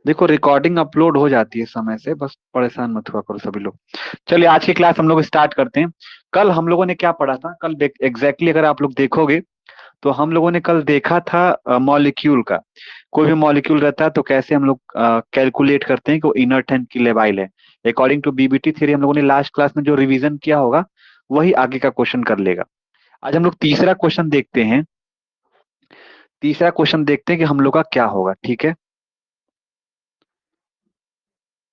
देखो recording upload हो जाती है समय से, बस परेशान मत हुआ करो सभी लोग। चलिए आज की क्लास हम लोग स्टार्ट करते हैं। कल हम लोगों ने क्या पढ़ा था, कल एग्जैक्टली अगर आप लोग देखोगे तो हम लोगों ने कल देखा था मॉलिक्यूल का। कोई भी मॉलिक्यूल रहता है तो कैसे हम लोग कैलकुलेट करते हैं कि वो इनर्ट है कि लेबाइल है। अकॉर्डिंग टू बीबीटी थ्योरी हम लोगों ने लास्ट क्लास में जो रिवीजन किया होगा वही आगे का क्वेश्चन कर लेगा। आज हम लोग तीसरा क्वेश्चन देखते हैं। तीसरा क्वेश्चन देखते हैं कि हम लोग का क्या होगा, ठीक है।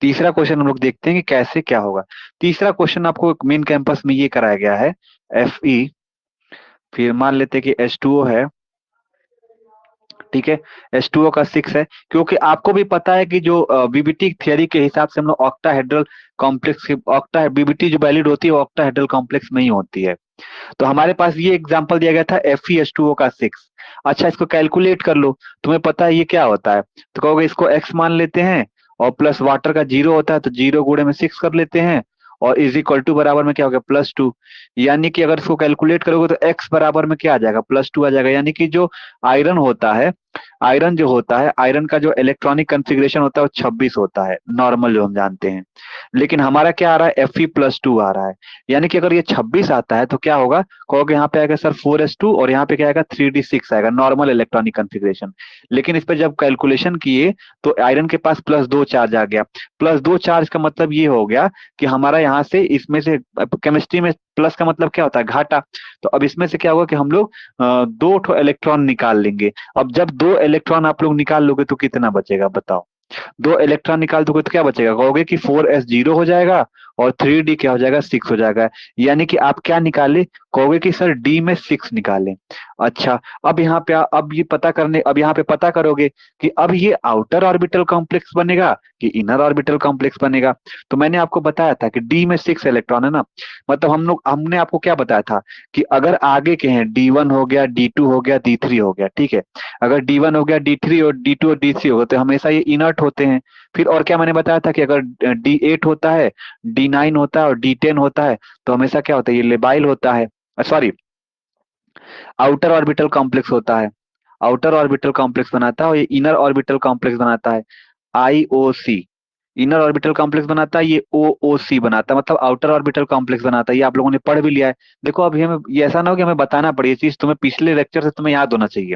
तीसरा क्वेश्चन हम लोग देखते हैं कि कैसे क्या होगा। तीसरा क्वेश्चन आपको मेन कैंपस में ये कराया गया है। Fe, फिर मान लेते हैं कि H2O है, ठीक है। H2O का 6 है, क्योंकि आपको भी पता है कि जो बीबीटी थियरी के हिसाब से हम लोग ऑक्टाहेड्रल कॉम्प्लेक्स की ऑक्टा बीबीटी जो वैलिड होती है वो ऑक्टाहेड्रल कॉम्प्लेक्स में ही होती है। तो हमारे पास ये एग्जांपल दिया गया था FeH2O का 6। अच्छा इसको कैलकुलेट कर लो। तुम्हें पता है ये क्या होता है, तो कहोगे इसको x मान लेते हैं और प्लस वाटर का 0 होता है तो 0 गुणे में 6 कर लेते हैं और इज इक्वल टू बराबर में क्या हो गया +2। यानी कि अगर इसको कैलकुलेट करोगे तो x बराबर में क्या आ जाएगा, +2 आ जाएगा। यानी कि जो आयरन होता है, आयरन जो होता है, आयरन का जो इलेक्ट्रॉनिक कॉन्फ़िगरेशन होता है वो 26 होता है नॉर्मल जो हम जानते हैं। लेकिन हमारा क्या आ रहा है, Fe+2 आ रहा है। यानी कि अगर ये 26 आता है तो क्या होगा, कहोगे यहाँ पे आएगा सर 4s2 और यहाँ पे क्या आएगा 3d6 आएगा नॉर्मल इलेक्ट्रॉनिक कॉन्फ़िगरेशन। लेकिन इस पे जब कैलकुलेशन किए तो आयरन के पास +2 चार्ज आ गया। +2 चार्ज का मतलब ये हो गया कि हमारा यहाँ से इसमें से केमिस्ट्री में प्लस का मतलब क्या होता है, घाटा। तो अब इसमें से क्या होगा कि हम लोग दो ठो इलेक्ट्रॉन निकाल लेंगे। अब जब दो इलेक्ट्रॉन आप लोग निकाल लोगे तो कितना बचेगा बताओ। दो इलेक्ट्रॉन निकाल दोगे तो क्या बचेगा, कहोगे कि 4s 0 हो जाएगा और 3d क्या हो जाएगा, 6 हो जाएगा। यानी कि आप क्या निकाले, कहोगे कि सर डी में 6 निकालें। अच्छा अब यहाँ पे अब यहाँ पे पता करोगे कि अब ये आउटर ऑर्बिटल कॉम्प्लेक्स बनेगा कि इनर ऑर्बिटल कॉम्प्लेक्स बनेगा। तो मैंने आपको बताया था कि डी में 6 इलेक्ट्रॉन है ना। मतलब हमने आपको क्या बताया था कि अगर आगे के हैं D1 हो गया, D2 हो गया, D3 हो गया, ठीक है। अगर D1 हो गया, D3 और D2 और D3 हो गया तो हमेशा ये इनर्ट होते हैं। फिर और क्या मैंने बताया था कि अगर D8 होता है, D9 होता है और D10 होता है तो हमेशा क्या होता है, ये लेबाइल होता है। सॉरी, आउटर ऑर्बिटल कॉम्प्लेक्स होता है। आउटर ऑर्बिटल कॉम्प्लेक्स बनाता है और ये इनर ऑर्बिटल कॉम्प्लेक्स बनाता है, IOC। इनर ऑर्बिटल कॉम्प्लेक्स बनाता है, ये OOC बनाता है, मतलब आउटर ऑर्बिटल कॉम्प्लेक्स बनाता है। ये आप लोगों ने पढ़ भी लिया है। देखो अभी हमें ये ऐसा ना हो कि हमें बताना पड़े, ये चीज तुम्हें पिछले लेक्चर से तुम्हें याद होना चाहिए,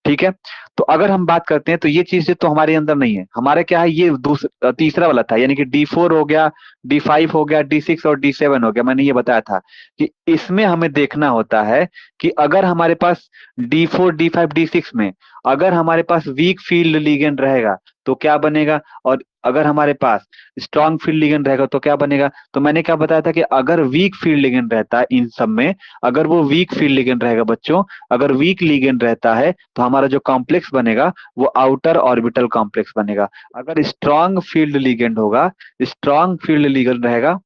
ठीक है। तो अगर हम बात करते हैं तो ये चीजें तो हमारे अंदर नहीं है। हमारे क्या है, ये तीसरा वाला था, यानी कि D4 हो गया, D5 हो गया, D6 और D7 हो गया। मैंने ये बताया था कि इसमें हमें देखना होता है कि अगर हमारे पास D4 D5 D6 में अगर हमारे पास वीक फील्ड लिगेंड रहेगा तो क्या बनेगा, और अगर हमारे पास स्ट्रॉन्ग फील्ड लिगेंड रहेगा तो क्या बनेगा। तो मैंने क्या बताया था कि अगर वीक फील्ड लिगेंड रहता है इन सब में, अगर वो वीक फील्ड लिगेंड रहेगा बच्चों, अगर वीक लिगेंड रहता है तो हमारा जो कॉम्प्लेक्स बनेगा वो आउटर ऑर्बिटल कॉम्प्लेक्स बनेगा। अगर स्ट्रॉन्ग फील्ड लिगेंड होगा, स्ट्रॉन्ग फील्ड लिगेंड रहेगा,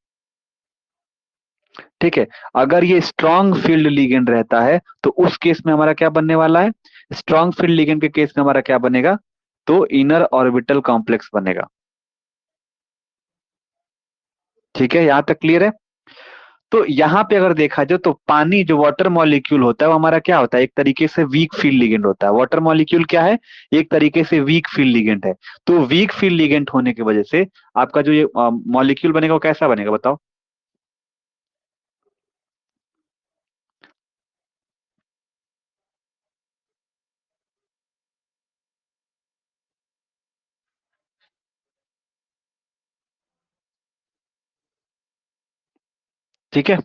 ठीक है। अगर ये स्ट्रॉन्ग फील्ड लिगेंड रहता है तो उस केस में हमारा क्या बनने वाला है, स्ट्रॉन्ग फील्ड लिगेंड के केस में हमारा क्या बनेगा, तो इनर ऑर्बिटल कॉम्प्लेक्स बनेगा। ठीक है, यहां तक क्लियर है। तो यहाँ पे अगर देखा जाए तो पानी जो वाटर मॉलिक्यूल होता है वो हमारा क्या होता है, एक तरीके से वीक फील्ड लिगेंड होता है। वाटर मॉलिक्यूल क्या है, एक तरीके से वीक फील्ड लिगेंड है। तो वीक फील्ड लिगेंड होने की वजह से आपका जो ये मॉलिक्यूल बनेगा वो कैसा बनेगा बताओ। ठीक है,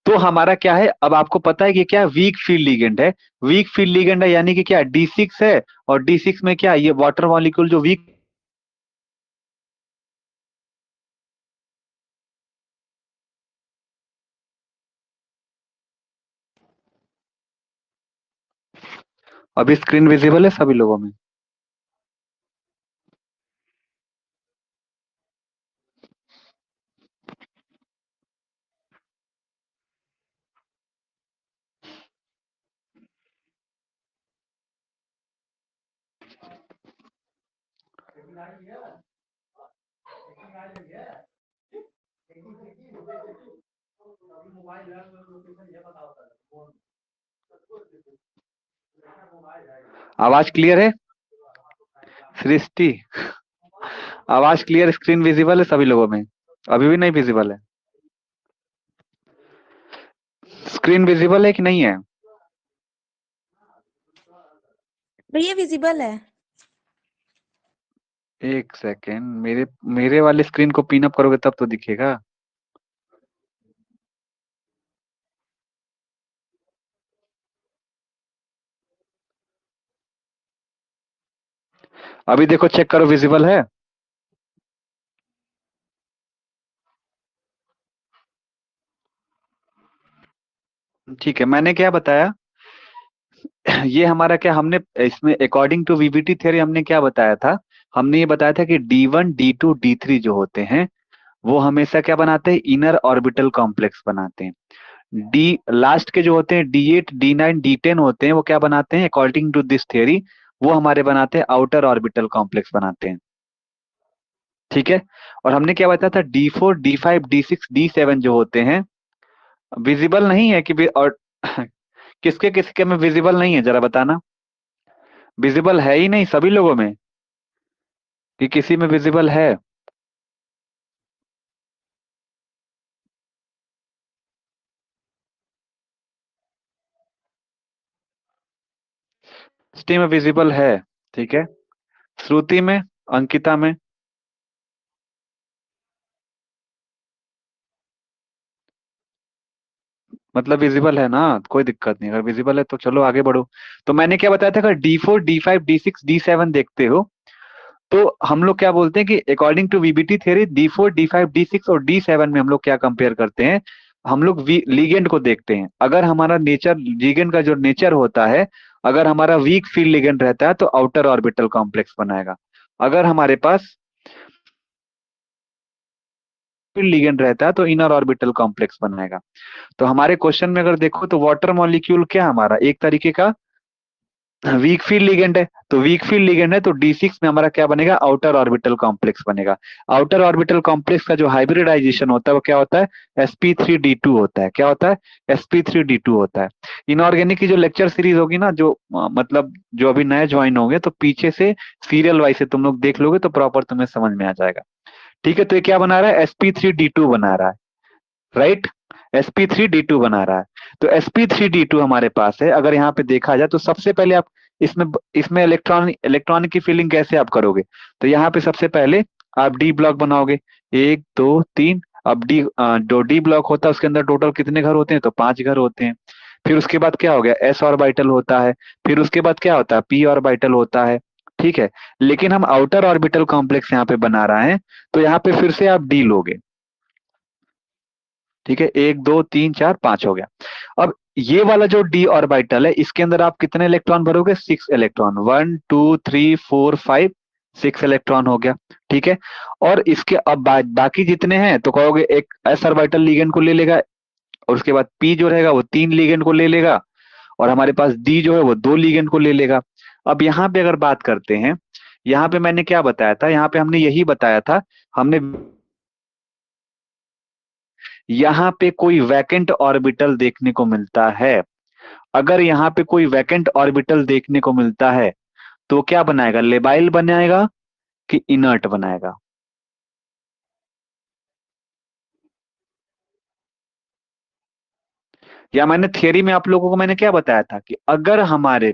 तो हमारा क्या है, अब आपको पता है कि क्या वीक फील्ड लिगेंड है। वीक फील्ड लिगेंड है यानी कि क्या D6 है, और D6 में क्या ये वाटर मॉलिक्यूल जो वीक, अभी स्क्रीन विजिबल है सभी लोगों में। आवाज क्लियर है सृष्टि। आवाज क्लियर, स्क्रीन विजिबल है सभी लोगों में? अभी भी नहीं विजिबल है? स्क्रीन विजिबल है कि नहीं है? भैया विजिबल है। एक सेकेंड, मेरे मेरे वाले स्क्रीन को पिन अप करोगे तब तो दिखेगा। अभी देखो, चेक करो, विजिबल है? ठीक है, मैंने क्या बताया? ये हमारा क्या, हमने इसमें अकॉर्डिंग टू वीबीटी थ्योरी हमने क्या बताया था? हमने ये बताया था कि D1 D2 D3 जो होते हैं वो हमेशा क्या बनाते हैं, इनर ऑर्बिटल कॉम्प्लेक्स बनाते हैं। डी लास्ट के जो होते हैं D8 D9 D10 होते हैं, वो क्या बनाते हैं अकॉर्डिंग टू दिस थ्योरी? वो हमारे बनाते हैं आउटर ऑर्बिटल कॉम्प्लेक्स बनाते हैं। ठीक है। और हमने क्या बताया था, D4 D5 D6 D7 जो होते हैं विजिबल नहीं है और किसके किसके में विजिबल नहीं है, जरा बताना। विजिबल है ही नहीं सभी लोगों में कि किसी में विजिबल है? सृष्टि में विजिबल है। ठीक है। श्रुति में, अंकिता में? मतलब विजिबल है ना, कोई दिक्कत नहीं, अगर विजिबल है तो चलो आगे बढ़ो। तो मैंने क्या बताया था, अगर D4 D5 D6 D7 देखते हो तो हम लोग क्या बोलते हैं कि according to VBT theory D4 D5 D6 और D7 में हम लोग क्या कंपेयर करते हैं? हम लोग लिगेंड को देखते हैं। अगर हमारा नेचर, लिगेंड का जो नेचर होता है, अगर हमारा वीक फील्ड लिगेंड रहता है तो आउटर ऑर्बिटल कॉम्प्लेक्स बनाएगा। अगर हमारे पास फील्ड लिगेंड रहता है तो इनर ऑर्बिटल कॉम्प्लेक्स बनाएगा। तो हमारे क्वेश्चन में अगर देखो तो वाटर मॉलिक्यूल क्या हमारा एक तरीके का वीक फील्ड लिगेंड है। तो वीक फील्ड लिगेंड है तो D6 में हमारा क्या बनेगा, आउटर ऑर्बिटल कॉम्प्लेक्स बनेगा। आउटर ऑर्बिटल कॉम्प्लेक्स का जो हाइब्रिडाइजेशन होता है वो क्या होता है, sp3d2 होता है। क्या होता है? sp3d2 होता है। इनऑर्गेनिक की जो लेक्चर सीरीज होगी ना, जो मतलब जो अभी नए ज्वाइन होंगे तो पीछे से सीरियल वाइज से तुम लोग देख लोगे तो प्रॉपर तुम्हें समझ में आ जाएगा। ठीक है। तो ये क्या बना रहा है, sp3d2 बना रहा है, राइट? sp3d2 बना रहा है। तो sp3d2 हमारे पास है। अगर यहाँ पे देखा जाए तो सबसे पहले आप इसमें इसमें इलेक्ट्रॉन की फिलिंग कैसे आप करोगे? तो यहाँ पे सबसे पहले आप डी ब्लॉक बनाओगे, 1 2 3। अब जो डी ब्लॉक होता है उसके अंदर टोटल कितने घर होते हैं, तो 5 घर होते हैं। फिर उसके बाद क्या हो गया, एस ऑर्बिटल होता है। फिर उसके बाद क्या होता है, पी ऑर्बिटल होता है। ठीक है। लेकिन हम आउटर ऑर्बिटल कॉम्प्लेक्स यहाँ पे बना रहे हैं तो यहाँ पे फिर से आप डी लोगे। ठीक है, 1 2 3 4 5 हो गया। अब ये वाला जो डी ऑर्बिटल है इसके अंदर आप कितने इलेक्ट्रॉन भरोगे, 6 इलेक्ट्रॉन। 1 2 3 4 5, 6 इलेक्ट्रॉन हो गया। ठीक है। और इसके अब बाकी जितने हैं तो कहोगे एक एस ऑर्बिटल लिगेंड को ले लेगा, और उसके बाद पी जो रहेगा वो 3 लिगेंड को ले लेगा, और हमारे पास डी जो है वो 2 लिगेंड को ले लेगा। अब यहाँ पे अगर बात करते हैं, यहाँ पे मैंने क्या बताया था, यहाँ पे हमने यही बताया था। हमने यहाँ पे कोई वैकेंट ऑर्बिटल देखने को मिलता है। अगर यहाँ पे कोई वैकेंट ऑर्बिटल देखने को मिलता है तो क्या बनाएगा, लेबाइल बनाएगा कि इनर्ट बनाएगा? या मैंने थियरी में आप लोगों को मैंने क्या बताया था कि अगर हमारे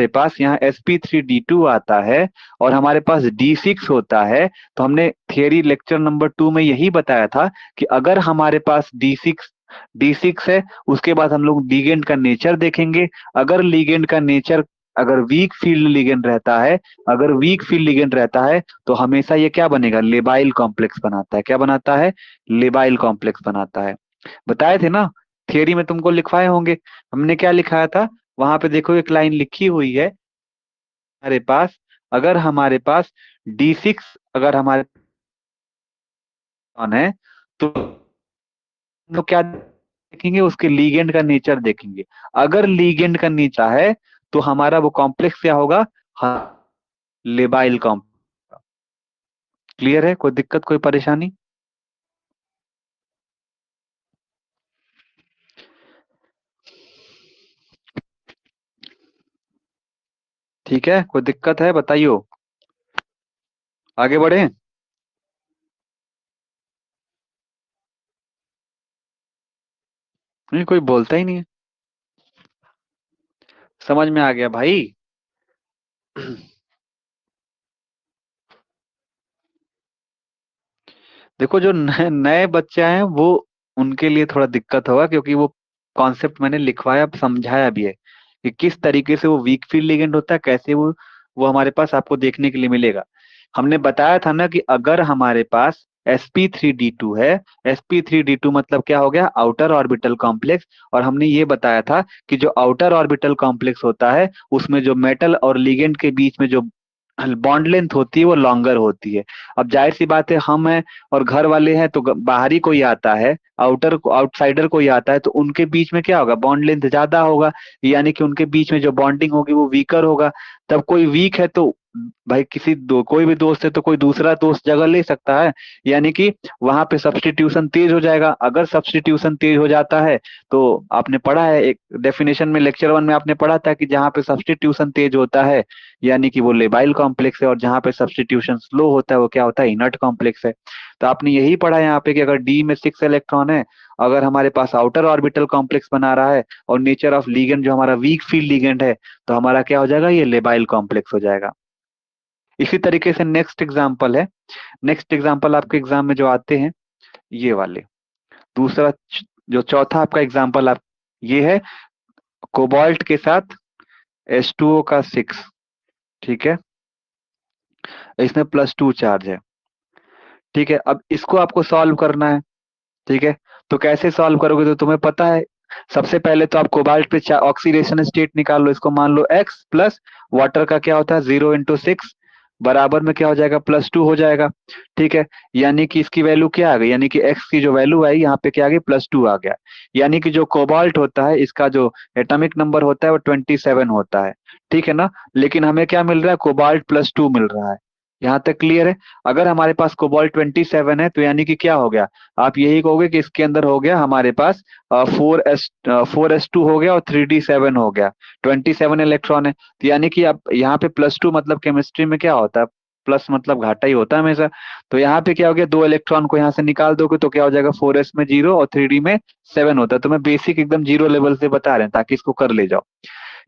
पास यहाँ sp3d2 आता है और हमारे पास D6 होता है, तो हमने थियरी लेक्चर नंबर 2 में यही बताया था कि अगर हमारे पास डी सिक्स है, उसके बाद हम लोग लिगेंड का नेचर देखेंगे। अगर लिगेंड का नेचर, अगर वीक फील्ड लिगेंड रहता है, अगर वीक फील्ड लिगेंड रहता है तो हमेशा ये क्या बनेगा, लेबाइल कॉम्प्लेक्स बनाता है। क्या बनाता है, लेबाइल कॉम्प्लेक्स बनाता है। बताए थे ना, थियरी में तुमको लिखवाए होंगे। हमने क्या लिखाया था, वहां पे देखो एक लाइन लिखी हुई है हमारे पास। अगर हमारे पास D6, अगर हमारे पास है तो हम लोग क्या देखेंगे, उसके लीगेंड का नेचर देखेंगे। अगर लीगेंड का नेचर है तो हमारा वो कॉम्प्लेक्स क्या होगा, लेबाइल कॉम्प्लेक्स। क्लियर है, कोई दिक्कत कोई परेशानी? ठीक है, कोई दिक्कत है बताइयो। आगे बढ़े। नहीं, कोई बोलता ही नहीं है। समझ में आ गया भाई। देखो, जो नए नए बच्चे हैं वो, उनके लिए थोड़ा दिक्कत होगा, क्योंकि वो कॉन्सेप्ट मैंने लिखवाया, समझाया भी है कि किस तरीके से वो वीक फील्ड लिगेंड होता है, कैसे वो हमारे पास आपको देखने के लिए मिलेगा। हमने बताया था ना कि अगर हमारे पास sp3d2 है, sp3d2 मतलब क्या हो गया, आउटर ऑर्बिटल कॉम्प्लेक्स। और हमने ये बताया था कि जो आउटर ऑर्बिटल कॉम्प्लेक्स होता है, उसमें जो मेटल और लिगेंड के बीच में जो बॉन्ड लेंथ होती है वो लॉन्गर होती है। अब जाहिर सी बात है, हम हैं और घर वाले हैं, तो बाहरी कोई आता है, आउटसाइडर कोई आता है, तो उनके बीच में क्या होगा, बॉन्ड लेंथ ज्यादा होगा, यानी कि उनके बीच में जो बॉन्डिंग होगी वो वीकर होगा। तब कोई वीक है तो भाई कोई भी दोस्त है तो कोई दूसरा दोस्त जगह ले सकता है, यानी कि वहां पे सब्स्टिट्यूशन तेज हो जाएगा। अगर सब्स्टिट्यूशन तेज हो जाता है, तो आपने पढ़ा है एक डेफिनेशन में, लेक्चर 1 में आपने पढ़ा था कि जहाँ पे सब्स्टिट्यूशन तेज होता है, यानी कि वो लेबाइल कॉम्प्लेक्स है, और जहाँ पे सब्स्टिट्यूशन स्लो होता है वो क्या होता है, इनर्ट कॉम्प्लेक्स है। तो आपने यही पढ़ा यहाँ पे कि अगर डी में 6 इलेक्ट्रॉन है, अगर हमारे पास आउटर ऑर्बिटल कॉम्प्लेक्स बना रहा है, और नेचर ऑफ लीगेंड जो हमारा वीक फील्ड लीगेंड है, तो हमारा क्या हो जाएगा, ये लेबाइल कॉम्प्लेक्स हो जाएगा। इसी तरीके से नेक्स्ट एग्जाम्पल है। नेक्स्ट एग्जाम्पल आपके एग्जाम में जो आते हैं, ये वाले। दूसरा जो चौथा आपका एग्जाम्पल आप, ये है कोबाल्ट के साथ H2O का 6। ठीक है, इसमें +2 चार्ज है। ठीक है, अब इसको आपको सॉल्व करना है। ठीक है, तो कैसे सॉल्व करोगे, तो तुम्हें पता है। सबसे पहले तो आप कोबाल्ट पे ऑक्सीडेशन स्टेट निकाल लो, इसको मान लो x प्लस वाटर का क्या होता है 0 × 6, बराबर में क्या हो जाएगा, +2 हो जाएगा। ठीक है, यानी कि इसकी वैल्यू क्या आ गई, यानी कि x की जो वैल्यू आई यहाँ पे क्या आ गई, +2 आ गया। यानी कि जो कोबाल्ट होता है, इसका जो एटॉमिक नंबर होता है वो 27 होता है। ठीक है ना, लेकिन हमें क्या मिल रहा है, कोबाल्ट +2 मिल रहा है। यहाँ तक क्लियर है। अगर हमारे पास कोबाल्ट 27 है, तो यानी कि क्या हो गया, आप यही कहोगे कि इसके अंदर हो गया हमारे पास 4s2 हो गया, और 3d7 हो गया। 27 इलेक्ट्रॉन है, तो यानी कि आप यहाँ पे +2 मतलब केमिस्ट्री में क्या होता है, प्लस मतलब घाटा ही होता है हमेशा। तो यहाँ पे क्या हो गया, 2 इलेक्ट्रॉन को यहाँ से निकाल दोगे तो क्या हो जाएगा, 4s में 0 और 3d में 7 होता है। तो मैं बेसिक एकदम जीरो लेवल से बता रहे हैं ताकि इसको कर ले जाओ।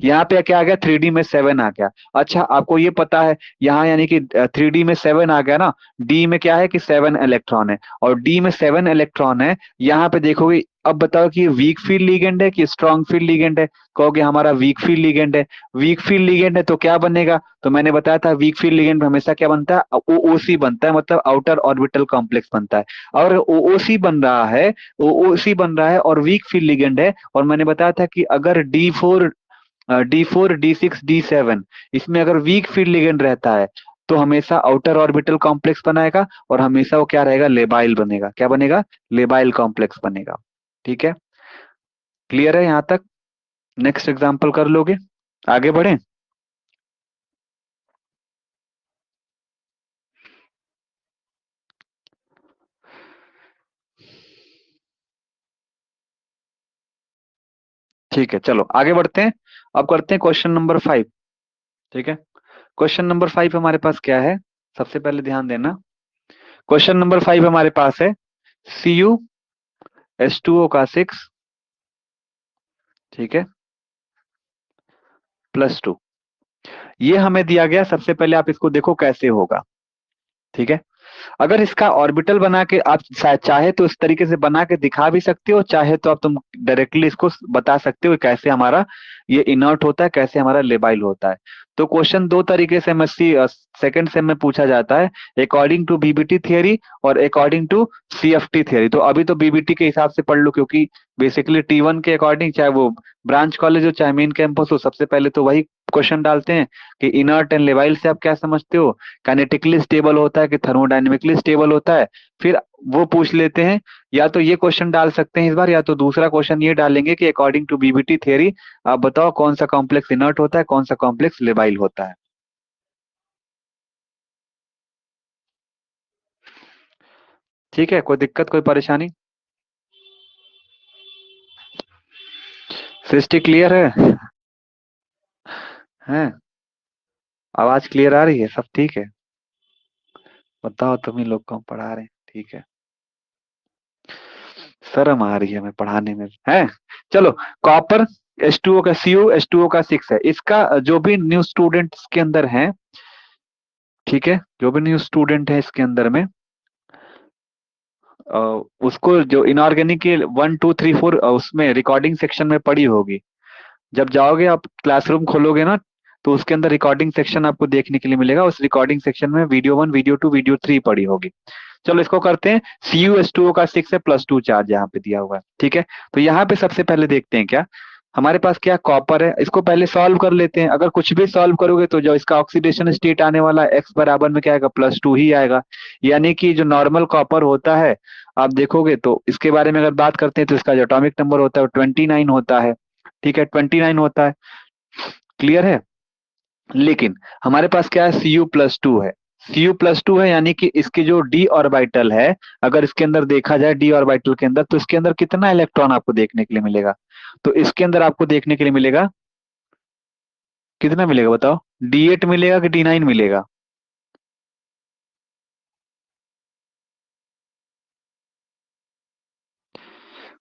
यहाँ पे क्या आ गया, 3D में 7 आ गया। अच्छा, आपको ये पता है, यहाँ यानी कि 3D में 7 आ गया ना, डी में क्या है कि 7 इलेक्ट्रॉन है, और डी में 7 इलेक्ट्रॉन है। यहाँ पे देखोगे, अब बताओ कि ये वीक फील्ड लिगेंड है कि स्ट्रॉन्ग फील्ड लिगेंड है। कहोगे हमारा वीक फील्ड लिगेंड है। वीक फील्ड लिगेंड है तो क्या बनेगा, तो मैंने बताया था वीक फील्ड लिगेंड हमेशा क्या बनता है, ओओसी बनता है, मतलब आउटर ऑर्बिटल कॉम्प्लेक्स बनता है। और ओओसी बन रहा है, ओओसी बन रहा है और वीक फील्ड लिगेंड है, और मैंने बताया था कि अगर D4 D6 D7 इसमें अगर वीक फील्ड लिगेंड रहता है, तो हमेशा आउटर ऑर्बिटल कॉम्प्लेक्स बनाएगा, और हमेशा वो क्या रहेगा, लेबाइल बनेगा। क्या बनेगा, लेबाइल कॉम्प्लेक्स बनेगा। ठीक है, क्लियर है यहाँ तक। नेक्स्ट एग्जांपल कर लोगे, आगे बढ़े। ठीक है, चलो आगे बढ़ते हैं। अब करते हैं क्वेश्चन नंबर 5। ठीक है, क्वेश्चन नंबर 5 हमारे पास क्या है, सबसे पहले ध्यान देना। क्वेश्चन नंबर 5 हमारे पास है CuH2O का 6। ठीक है, +2। ये हमें दिया गया, सबसे पहले आप इसको देखो कैसे होगा। ठीक है, अगर इसका ऑर्बिटल बना के आप चाहे तो इस तरीके से बना के दिखा भी सकते हो, चाहे तो आप तुम डायरेक्टली इसको बता सकते हो कैसे हमारा ये इनर्ट होता है, कैसे हमारा लेबाइल होता है। तो क्वेश्चन दो तरीके से एमएससी सेकंड सेम में पूछा जाता है, अकॉर्डिंग टू बीबीटी थियरी और अकॉर्डिंग टू सीएफटी थियरी। तो अभी तो बीबीटी के हिसाब से पढ़ लो, क्योंकि बेसिकली T1 के अकॉर्डिंग, चाहे वो ब्रांच कॉलेज हो चाहे मेन कैंपस हो, सबसे पहले तो वही क्वेश्चन डालते हैं कि इनर्ट एंड लेबाइल से आप क्या समझते हो, काइनेटिकली स्टेबल होता है कि थर्मोडायनेमिकली स्टेबल होता है, फिर वो पूछ लेते हैं। या तो ये क्वेश्चन डाल सकते हैं इस बार, या तो दूसरा क्वेश्चन ये डालेंगे कि अकॉर्डिंग टू बीबीटी थियरी आप बताओ कौन सा कॉम्प्लेक्स इनर्ट होता है, कौन सा कॉम्प्लेक्स लेबाइल होता है। ठीक है, कोई दिक्कत कोई परेशानी, सृष्टि क्लियर है? हैं, आवाज क्लियर आ रही है, सब ठीक है? बताओ तुम ही लोग को हम पढ़ा रहे हैं, ठीक है। शर्म आ रही है हमें पढ़ाने में, है। चलो, कॉपर H2O का, CuH2O का 6 है। इसका जो भी न्यू स्टूडेंट इसके अंदर है, ठीक है, जो भी न्यू स्टूडेंट है इसके अंदर में, अ, उसको जो इनऑर्गेनिक के 1 2 3 4 उसमें रिकॉर्डिंग सेक्शन में पड़ी होगी। जब जाओगे आप क्लासरूम खोलोगे ना, तो उसके अंदर रिकॉर्डिंग सेक्शन आपको देखने के लिए मिलेगा। उस रिकॉर्डिंग सेक्शन में वीडियो 1 वीडियो 2 वीडियो 3 पड़ी होगी। चलो इसको करते हैं। CuH2O का 6 है, +2 चार्ज यहाँ पे दिया हुआ है, ठीक है। तो यहाँ पे सबसे पहले देखते हैं क्या हमारे पास, क्या कॉपर है। इसको पहले सॉल्व कर लेते हैं। अगर कुछ भी सॉल्व करोगे तो जो इसका ऑक्सीडेशन स्टेट आने वाला है, एक्स बराबर में क्या आएगा, +2 ही आएगा। यानी कि जो नॉर्मल कॉपर होता है, आप देखोगे तो इसके बारे में अगर बात करते हैं तो इसका जो एटॉमिक नंबर होता है वो 29 होता है, ठीक है, 29 होता है। क्लियर है। लेकिन हमारे पास क्या है, Cu+2 है। Cu+2 है, यानी कि इसकी जो d ऑर्बिटल है, अगर इसके अंदर देखा जाए d ऑर्बिटल के अंदर, तो इसके अंदर कितना इलेक्ट्रॉन आपको देखने के लिए मिलेगा। तो इसके अंदर आपको देखने के लिए मिलेगा, कितना मिलेगा बताओ, D8 मिलेगा कि D9 मिलेगा।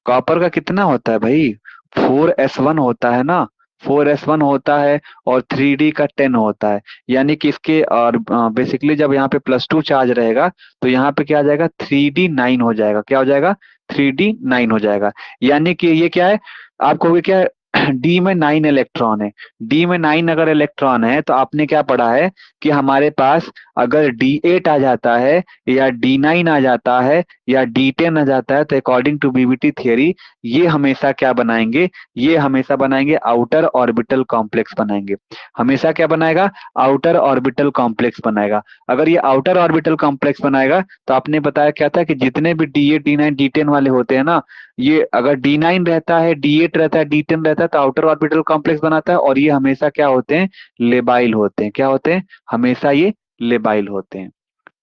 कॉपर का कितना होता है भाई, 4s1 होता है ना, 4s1 होता है, और 3D का 10 होता है। यानी कि इसके, और बेसिकली जब यहाँ पे +2 चार्ज रहेगा, तो यहाँ पे क्या आ जाएगा, 3D9 हो जाएगा। क्या हो जाएगा, 3D9 हो जाएगा। यानी कि ये क्या है, आप कहोगे क्या है, डी में 9 इलेक्ट्रॉन है। डी में 9 अगर इलेक्ट्रॉन है, तो आपने क्या पढ़ा है कि हमारे पास अगर D8 आ जाता है, या D9 आ जाता है, या D10 आ जाता है, तो अकॉर्डिंग टू बीबीटी थियरी, ये हमेशा क्या बनाएंगे, ये हमेशा बनाएंगे आउटर ऑर्बिटल कॉम्प्लेक्स बनाएंगे। हमेशा क्या बनाएगा, आउटर ऑर्बिटल कॉम्प्लेक्स बनाएगा। अगर ये आउटर ऑर्बिटल कॉम्प्लेक्स बनाएगा, तो आपने बताया क्या था कि जितने भी D8 D9 D10 वाले होते हैं ना, ये अगर D9 रहता है, D8 रहता है, D10 रहता है, तो आउटर ऑर्बिटल कॉम्प्लेक्स बनाता है। और ये हमेशा क्या होते हैं, लेबाइल होते हैं। क्या होते हैं, हमेशा ये लेबाइल होते हैं।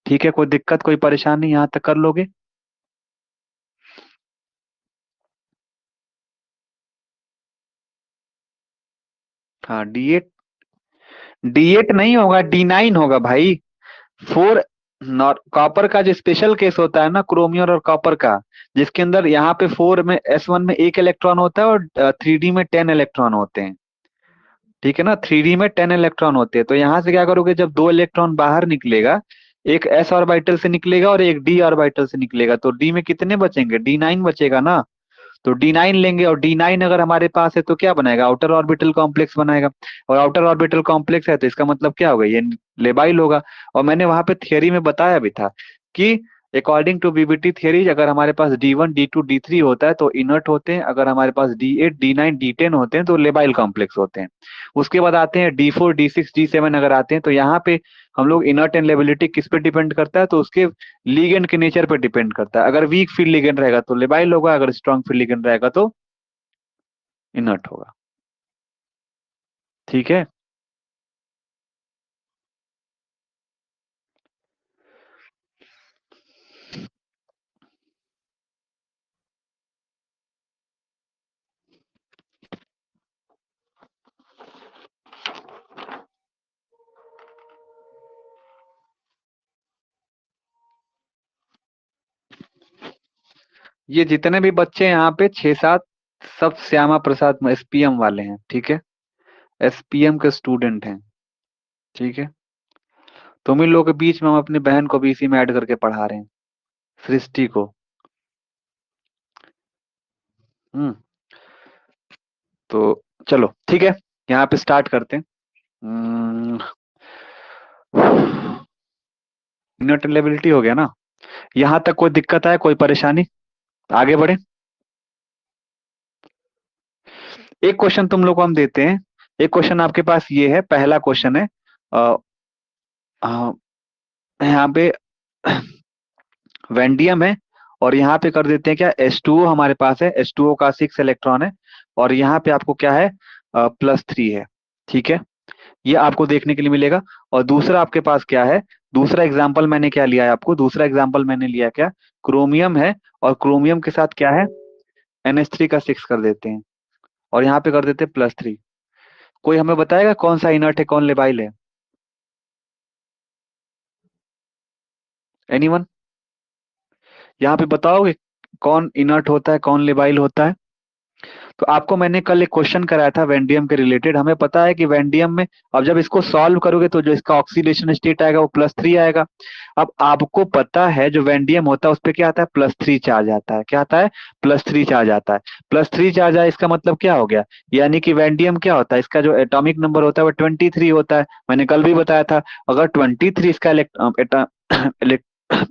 ठीक है, कोई दिक्कत कोई परेशानी यहाँ तक कर लोगे। हाँ, D8 नहीं होगा, D9 होगा भाई। फोर, कॉपर का जो स्पेशल केस होता है ना, क्रोमियम और कॉपर का, जिसके अंदर यहाँ पे 4 में S1 में 1 इलेक्ट्रॉन होता है, और 3D में 10 इलेक्ट्रॉन होते हैं। ठीक है ना, 3D में 10 इलेक्ट्रॉन होते हैं। तो यहाँ से क्या करोगे, जब 2 इलेक्ट्रॉन बाहर निकलेगा, एक S ऑर्बिटल से निकलेगा और एक D ऑर्बिटल से निकलेगा, तो D में कितने बचेंगे, D9 बचेगा ना। तो D9 लेंगे, और D9 अगर हमारे पास है तो क्या बनाएगा, आउटर ऑर्बिटल कॉम्प्लेक्स बनाएगा। और आउटर ऑर्बिटल कॉम्प्लेक्स है तो इसका मतलब क्या होगा, ये लेबाइल होगा। और मैंने वहां पे थियरी में बताया भी था कि अकॉर्डिंग टू बीबीटी थियरी, अगर हमारे पास D1 D2 D3 होता है तो इनर्ट होते हैं। अगर हमारे पास D8 D9 D10 होते हैं तो लेबाइल कॉम्प्लेक्स होते हैं। उसके बाद आते हैं D4 D6 D7 अगर आते हैं, तो यहाँ पे हम लोग इनर्ट एंड लेबिलिटी किस पे डिपेंड करता है, तो उसके लिगेंड के नेचर पे डिपेंड करता है। अगर वीक फील्ड लिगेंड रहेगा तो लेबाइल होगा, अगर स्ट्रॉन्ग फील्ड लिगेंड रहेगा तो इनर्ट होगा। ठीक है। ये जितने भी बच्चे यहाँ पे 6 7, सब श्यामा प्रसाद SPM वाले हैं, ठीक है, SPM के स्टूडेंट हैं। ठीक है, तुम इन लोगों के बीच में हम अपनी बहन को भी इसी में ऐड करके पढ़ा रहे हैं, सृष्टि को। हम्म। तो चलो ठीक है, यहाँ पे स्टार्ट करते हैं। इनर्टेलेबिलिटी हो गया ना, यहाँ तक कोई दिक्कत है, कोई परेशानी, आगे बढ़े। एक क्वेश्चन तुम लोग को हम देते हैं। एक क्वेश्चन आपके पास ये है, पहला क्वेश्चन है, अ, अ, यहाँ पे वेंडियम है, और यहाँ पे कर देते हैं क्या, H2O हमारे पास है, H2O का 6 इलेक्ट्रॉन है, और यहाँ पे आपको क्या है, +3 है। ठीक है, ये आपको देखने के लिए मिलेगा। और दूसरा आपके पास क्या है, दूसरा एग्जाम्पल मैंने क्या लिया है आपको, दूसरा एग्जाम्पल मैंने लिया क्या, क्रोमियम है, और क्रोमियम के साथ क्या है, NH3 का 6 कर देते हैं, और यहाँ पे कर देते हैं +3। कोई हमें बताएगा कौन सा इनर्ट है, कौन लेबाइल है। एनीवन? यहाँ पे बताओगे कौन इनर्ट होता है, कौन लेबाइल होता है? तो आपको मैंने कल एक क्वेश्चन कराया था वेंडियम के रिलेटेड। हमें पता है कि वेंडियम में अब जब इसको सॉल्व करोगे तो जो इसका ऑक्सीडेशन स्टेट आएगा वो +3 आएगा। अब आपको पता है जो वेंडियम होता है उस पे क्या आता है, +3 चार्ज आता है। क्या आता है? +3 चार्ज आता है। +3 चार्ज आया, इसका मतलब क्या हो गया? यानी कि वेंडियम क्या होता है, इसका जो एटॉमिक नंबर होता है वो 23 होता है। मैंने कल भी बताया था। अगर 23 इसका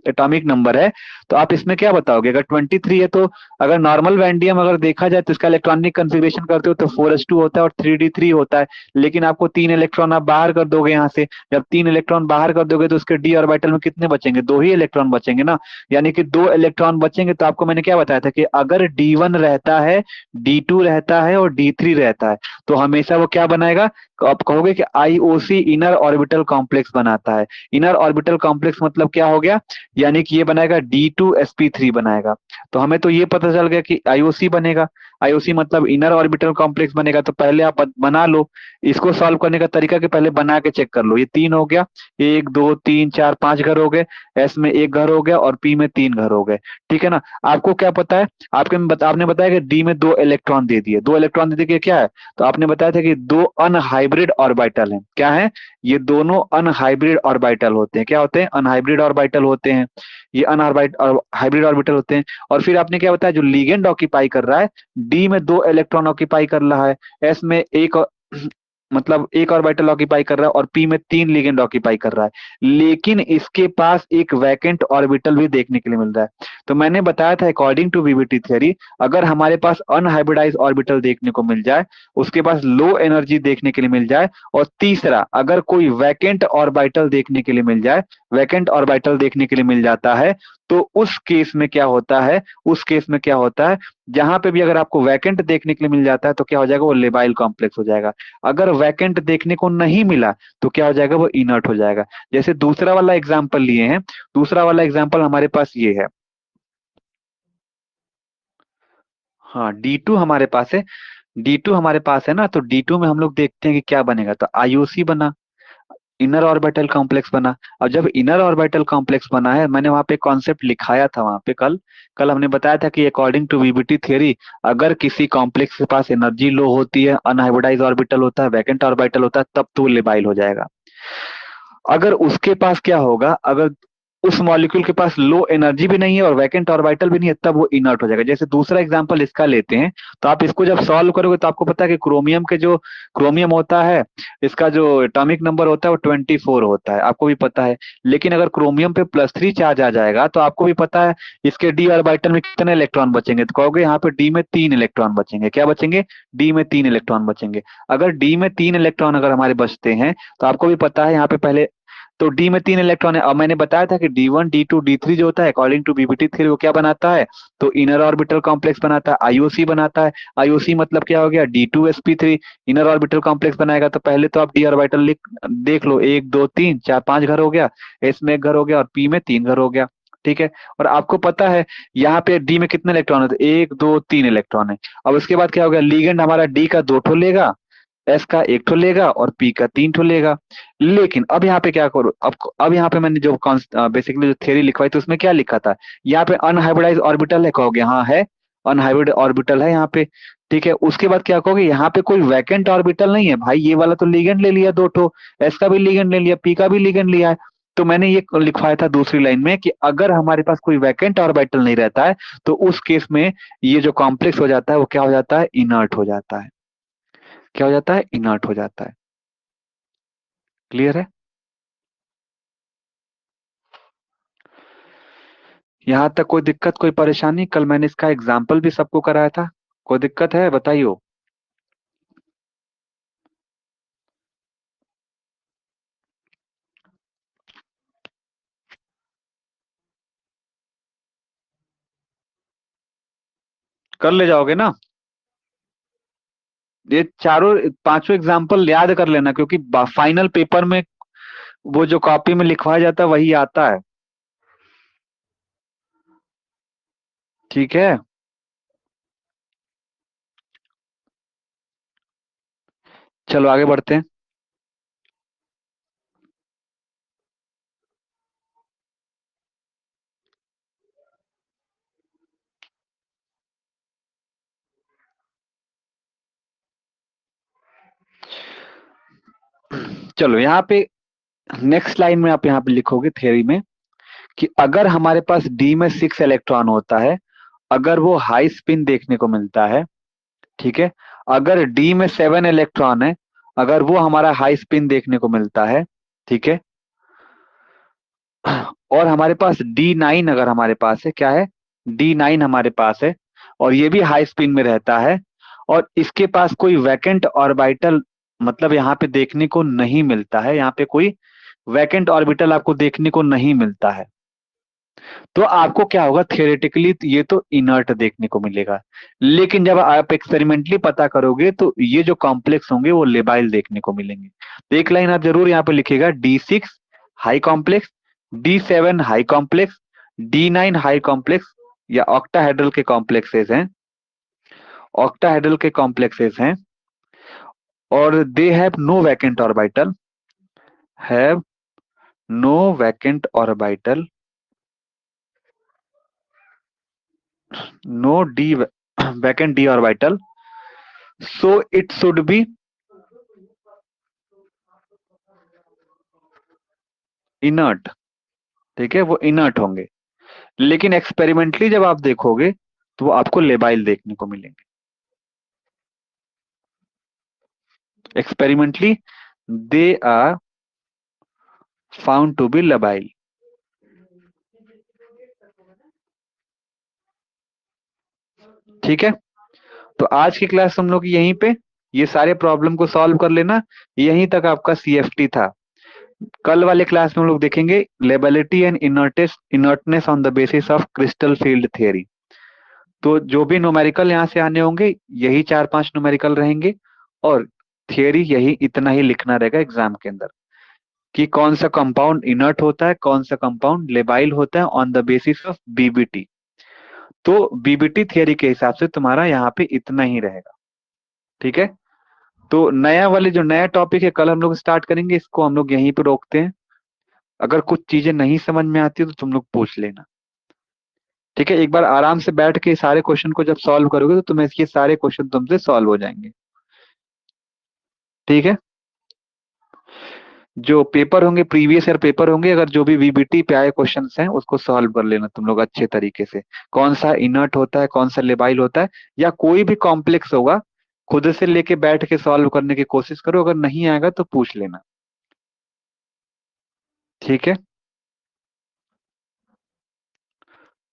एटॉमिक नंबर है तो आप इसमें क्या बताओगे? अगर 23 है तो अगर नॉर्मल वैंडियम अगर देखा जाए तो इसका इलेक्ट्रॉनिक कन्फिग्रेशन करते हो तो 4s2 होता है और 3d3 होता है। लेकिन आपको 3 इलेक्ट्रॉन आप बाहर कर दोगे यहाँ से। जब 3 इलेक्ट्रॉन बाहर कर दोगे तो उसके डी ऑर्बिटल में कितने बचेंगे? 2 ही इलेक्ट्रॉन बचेंगे ना। यानी कि 2 इलेक्ट्रॉन बचेंगे। तो आपको मैंने क्या बताया था कि अगर D1 रहता है, D2 रहता है और D3 रहता है तो हमेशा वो क्या बनाएगा? आप कहोगे कि आईओसी इनर ऑर्बिटल कॉम्प्लेक्स बनाता है। इनर ऑर्बिटल कॉम्प्लेक्स मतलब क्या हो गया? यानी कि ये बनाएगा D2sp3 बनाएगा। तो हमें तो ये पता चल गया कि आईओसी बनेगा। आईओसी मतलब इनर ऑर्बिटल कॉम्प्लेक्स बनेगा। तो पहले आप बना लो। इसको सॉल्व करने का तरीका कि पहले बना के चेक कर लो। ये 3 हो गया, 1 2 3 4 5 घर हो गए। एस में 1 घर हो गया और पी में 3 घर हो गए। ठीक है ना। आपको क्या पता है? आपने बताया कि डी में 2 इलेक्ट्रॉन दे दिए। 2 इलेक्ट्रॉन दे दिए क्या है? तो आपने बताया था कि 2 अनहाइब्रिड ऑर्बिटल है। क्या है? ये दोनों अनहाइब्रिड ऑर्बिटल होते हैं। क्या होते हैं? अनहाइब्रिड ऑर्बिटल होते हैं। ये अनहाइब्रिड और हाइब्रिड ऑर्बिटल होते हैं। और फिर आपने क्या बताया? जो लिगेंड ऑक्यूपाई कर रहा है, डी में 2 इलेक्ट्रॉन ऑक्यूपाई कर रहा है, एस में मतलब 1 ऑर्बिटल ऑक्यूपाई कर रहा है और पी में 3 लिगेंड ऑक्यूपाई कर रहा है। लेकिन इसके पास एक वैकेंट ऑर्बिटल भी देखने के लिए मिल रहा है। तो मैंने बताया था अकॉर्डिंग टू वीवीटी थ्योरी, अगर हमारे पास अनहाइब्रिडाइज ऑर्बिटल देखने को मिल जाए, उसके पास लो एनर्जी देखने के लिए मिल जाए, और तीसरा अगर कोई वैकेंट ऑर्बिटल देखने के लिए मिल जाए, वैकेंट ऑर्बिटल देखने के लिए मिल जाता है, तो उस केस में क्या होता है? उस केस में क्या होता है? जहां पे भी अगर आपको वैकेंट देखने के लिए मिल जाता है तो क्या हो जाएगा? वो लेबाइल कॉम्प्लेक्स हो जाएगा। अगर वैकेंट देखने को नहीं मिला तो क्या हो जाएगा? वो इनर्ट हो जाएगा। जैसे दूसरा वाला एग्जाम्पल लिए हैं, दूसरा वाला एग्जाम्पल हमारे पास ये है। हाँ, D2 हमारे पास है। D2 हमारे पास है ना, तो D2 में हम लोग देखते हैं कि क्या बनेगा। तो आईओसी बना, इनर ऑर्बिटल कॉम्प्लेक्स बना। और जब इनर ऑर्बिटल कॉम्प्लेक्स बना है, मैंने वहां पे कॉन्सेप्ट लिखाया था वहां पे कल। कल हमने बताया था कि अकॉर्डिंग टू वीबीटी थ्योरी, अगर किसी कॉम्प्लेक्स के पास एनर्जी लो होती है, अनहाइब्रिडाइज ऑर्बिटल होता है, वैकेंट ऑर्बिटल होता है, तब तो लेबाइल हो जाएगा। अगर उसके पास क्या होगा? अगर उस मॉलिक्यूल के पास लो एनर्जी भी नहीं है और वैकेंट ऑर्बिटल भी नहीं है, तब वो इनर्ट हो जाएगा। जैसे दूसरा एग्जांपल इसका लेते हैं। तो आप इसको जब सॉल्व करोगे तो आपको पता है कि क्रोमियम के जो क्रोमियम होता है, इसका जो एटॉमिक नंबर होता है वो 24 होता है, आपको भी पता है। लेकिन अगर क्रोमियम पे +3 चार्ज आ जाएगा तो आपको भी पता है इसके डी ऑर्बिटल में कितने इलेक्ट्रॉन बचेंगे। तो कहोगे यहाँ पे डी में 3 इलेक्ट्रॉन बचेंगे। क्या बचेंगे? डी में 3 इलेक्ट्रॉन बचेंगे। अगर डी में 3 इलेक्ट्रॉन अगर हमारे बचते हैं तो आपको भी पता है यहाँ पे पहले तो डी में 3 इलेक्ट्रॉन है। अब मैंने बताया था कि D1 D2 D3 जो होता है अकॉर्डिंग टू बीबीटी थ्योरी वो क्या बनाता है? तो इनर ऑर्बिटल कॉम्प्लेक्स बनाता है, आईओसी बनाता है। आईओसी मतलब क्या हो गया? D2sp3 इनर ऑर्बिटल कॉम्प्लेक्स बनाएगा। तो पहले तो आप डी ऑर्बिटल लिख देख लो, 1 2 3 4 5 घर हो गया, एस में 1 घर हो गया और पी में 3 घर हो गया। ठीक है। और आपको पता है यहाँ पे डी में कितने इलेक्ट्रॉन है? तो 1 2 3 इलेक्ट्रॉन है। अब उसके बाद क्या हो गया? लीगेंड हमारा डी का 2 ठो लेगा, एस का 1 ठो लेगा और पी का 3 ठो लेगा। लेकिन अब यहाँ पे क्या करो? अब यहाँ पे मैंने जो बेसिकली जो थ्योरी लिखवाई थी उसमें क्या लिखा था? यहाँ पे अनहाइब्रिडाइज ऑर्बिटल है, कहोगे हाँ है, अनहाइब्रिड ऑर्बिटल है यहाँ पे। ठीक है। उसके बाद क्या कहोगे? यहाँ पे कोई वैकेंट ऑर्बिटल नहीं है भाई, ये वाला तो लिगेंड ले लिया 2 ठो, एस का भी लिगेंड ले लिया, पी का भी लिगेंड लिया है। तो मैंने ये लिखवाया था दूसरी लाइन में कि अगर हमारे पास कोई वैकेंट ऑर्बिटल नहीं रहता है तो उस केस में ये जो कॉम्प्लेक्स हो जाता है वो क्या हो जाता है? इनर्ट हो जाता है। क्या हो जाता है? इनर्ट हो जाता है। क्लियर है? यहाँ तक कोई दिक्कत, कोई परेशानी? कल मैंने इसका एग्जाम्पल भी सबको कराया था। कोई दिक्कत है बताइयो। कर ले जाओगे ना? ये चारों पांचों एग्जाम्पल याद कर लेना, क्योंकि फाइनल पेपर में वो जो कॉपी में लिखवाया जाता है वही आता है। ठीक है। चलो आगे बढ़ते हैं। चलो यहाँ पे नेक्स्ट लाइन में आप यहाँ पे लिखोगे थ्योरी में कि अगर हमारे पास डी में 6 इलेक्ट्रॉन होता है, अगर वो हाई स्पिन देखने को मिलता है, ठीक है, अगर डी में 7 इलेक्ट्रॉन है, अगर वो हमारा हाई स्पिन देखने को मिलता है, ठीक है, और हमारे पास D9 अगर हमारे पास है, क्या है, D9 हमारे पास है और ये भी हाई स्पिन में रहता है और इसके पास कोई वैकेंट ऑर्बिटल मतलब यहाँ पे देखने को नहीं मिलता है, यहाँ पे कोई वैकेंट ऑर्बिटल आपको देखने को नहीं मिलता है, तो आपको क्या होगा, थियोरेटिकली ये तो इनर्ट देखने को मिलेगा, लेकिन जब आप एक्सपेरिमेंटली पता करोगे तो ये जो कॉम्प्लेक्स होंगे वो लेबाइल देखने को मिलेंगे। तो एक लाइन आप जरूर यहाँ पे लिखिएगा, D6 high complex, D7 high complex, D9 high complex या ऑक्टाहेड्रल के कॉम्प्लेक्सेस हैं, ऑक्टाहेड्रल के कॉम्प्लेक्सेस हैं और they have no vacant orbital, have no vacant orbital, no d vacant d orbital, so it should be inert, ठीक है, वो inert होंगे, लेकिन एक्सपेरिमेंटली जब आप देखोगे तो वो आपको लेबाइल देखने को मिलेंगे, experimentally they are found to be labile. ठीक है, तो आज की क्लास हम लोग यहीं पे ये सारे प्रॉब्लम को सॉल्व कर लेना, यहीं तक आपका CFT था। कल वाले क्लास में हम लोग देखेंगे liability and inertness on the basis of crystal field theory. तो जो भी न्यूमेरिकल यहाँ से आने होंगे यही 4-5 न्यूमेरिकल रहेंगे और थियरी यही इतना ही लिखना रहेगा एग्जाम के अंदर कि कौन सा कंपाउंड इनर्ट होता है, कौन सा कंपाउंड लेबाइल होता है on the basis of BBT। तो BBT थियरी के हिसाब से तुम्हारा यहाँ पे इतना ही रहेगा। ठीक है, तो नया वाले जो नया टॉपिक है कल हम लोग स्टार्ट करेंगे, इसको हम लोग यहीं पे रोकते हैं। अगर कुछ चीजें नहीं समझ में आती तो तुम लोग पूछ लेना। ठीक है, एक बार आराम से बैठ के सारे क्वेश्चन को जब सॉल्व करोगे तो तुम्हें ये सारे क्वेश्चन तुमसे सॉल्व हो जाएंगे। ठीक है, जो पेपर होंगे प्रीवियस ईयर पेपर होंगे, अगर जो भी VBT पे आए क्वेश्चंस हैं उसको सॉल्व कर लेना तुम लोग अच्छे तरीके से, कौन सा इनर्ट होता है, कौन सा लेबाइल होता है, या कोई भी कॉम्प्लेक्स होगा खुद से लेके बैठ के सॉल्व करने की कोशिश करो, अगर नहीं आएगा तो पूछ लेना। ठीक है,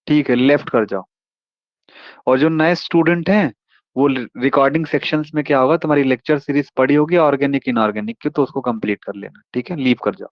ठीक है, लेफ्ट कर जाओ। और जो नए स्टूडेंट हैं वो रिकॉर्डिंग सेक्शंस में क्या होगा, तुम्हारी लेक्चर सीरीज पड़ी होगी ऑर्गेनिक इनऑर्गेनिक की, तो उसको कंप्लीट कर लेना। ठीक है, लीव कर जाओ।